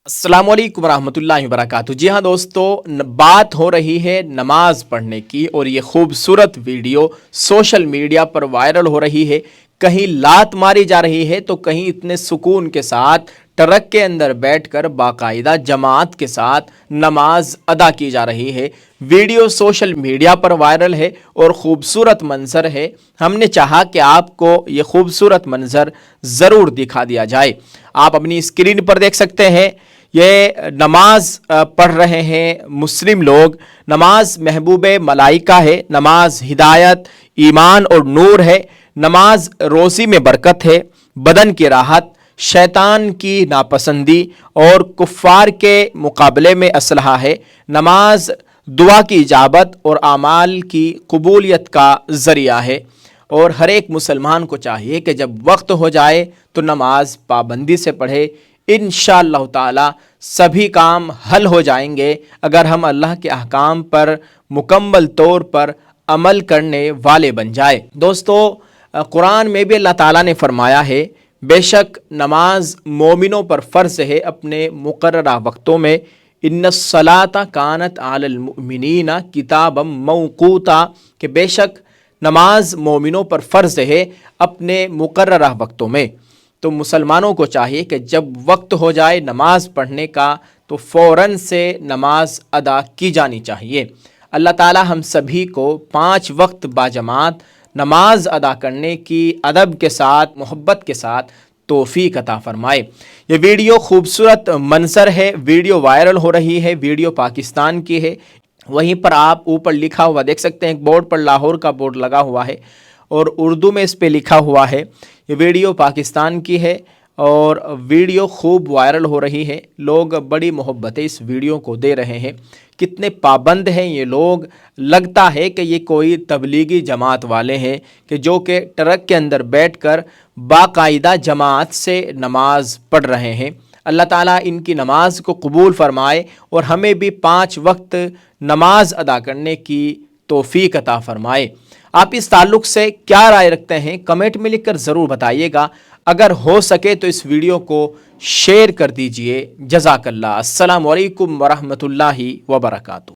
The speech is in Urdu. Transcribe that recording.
السلام علیکم ورحمۃ اللہ وبرکاتہ۔ جی ہاں دوستو، بات ہو رہی ہے نماز پڑھنے کی، اور یہ خوبصورت ویڈیو سوشل میڈیا پر وائرل ہو رہی ہے۔ کہیں لات ماری جا رہی ہے تو کہیں اتنے سکون کے ساتھ ٹرک کے اندر بیٹھ کر باقاعدہ جماعت کے ساتھ نماز ادا کی جا رہی ہے۔ ویڈیو سوشل میڈیا پر وائرل ہے اور خوبصورت منظر ہے۔ ہم نے چاہا کہ آپ کو یہ خوبصورت منظر ضرور دکھا دیا جائے۔ آپ اپنی اسکرین پر دیکھ سکتے ہیں، یہ نماز پڑھ رہے ہیں مسلم لوگ۔ نماز محبوب ملائکہ ہے، نماز ہدایت، ایمان اور نور ہے، نماز روزی میں برکت ہے، بدن کی راحت، شیطان کی ناپسندی اور کفار کے مقابلے میں اسلحہ ہے۔ نماز دعا کی اجابت اور اعمال کی قبولیت کا ذریعہ ہے، اور ہر ایک مسلمان کو چاہیے کہ جب وقت ہو جائے تو نماز پابندی سے پڑھے۔ انشاءاللہ تعالی سبھی کام حل ہو جائیں گے اگر ہم اللہ کے احکام پر مکمل طور پر عمل کرنے والے بن جائے۔ دوستو، قرآن میں بھی اللہ تعالیٰ نے فرمایا ہے، بے شک نماز مومنوں پر فرض ہے اپنے مقررہ وقتوں میں۔ ان الصلاۃ کانت علی المؤمنین کتابا موقوتا، کہ بے شک نماز مومنوں پر فرض ہے اپنے مقررہ وقتوں میں۔ تو مسلمانوں کو چاہیے کہ جب وقت ہو جائے نماز پڑھنے کا تو فوراً سے نماز ادا کی جانی چاہیے۔ اللہ تعالی ہم سبھی کو 5 وقت باجماعت نماز ادا کرنے کی ادب کے ساتھ، محبت کے ساتھ توفیق عطا فرمائے۔ یہ ویڈیو خوبصورت منظر ہے، ویڈیو وائرل ہو رہی ہے، ویڈیو پاکستان کی ہے۔ وہیں پر آپ اوپر لکھا ہوا دیکھ سکتے ہیں، ایک بورڈ پر لاہور کا بورڈ لگا ہوا ہے اور اردو میں اس پہ لکھا ہوا ہے۔ یہ ویڈیو پاکستان کی ہے اور ویڈیو خوب وائرل ہو رہی ہے۔ لوگ بڑی محبتیں اس ویڈیو کو دے رہے ہیں۔ کتنے پابند ہیں یہ لوگ، لگتا ہے کہ یہ کوئی تبلیغی جماعت والے ہیں کہ جو کہ ٹرک کے اندر بیٹھ کر باقاعدہ جماعت سے نماز پڑھ رہے ہیں۔ اللہ تعالیٰ ان کی نماز کو قبول فرمائے اور ہمیں بھی 5 وقت نماز ادا کرنے کی توفیق عطا فرمائے۔ آپ اس تعلق سے کیا رائے رکھتے ہیں کمنٹ میں لکھ کر ضرور بتائیے گا۔ اگر ہو سکے تو اس ویڈیو کو شیئر کر دیجئے۔ جزاک اللہ۔ السلام علیکم ورحمۃ اللہ وبرکاتہ۔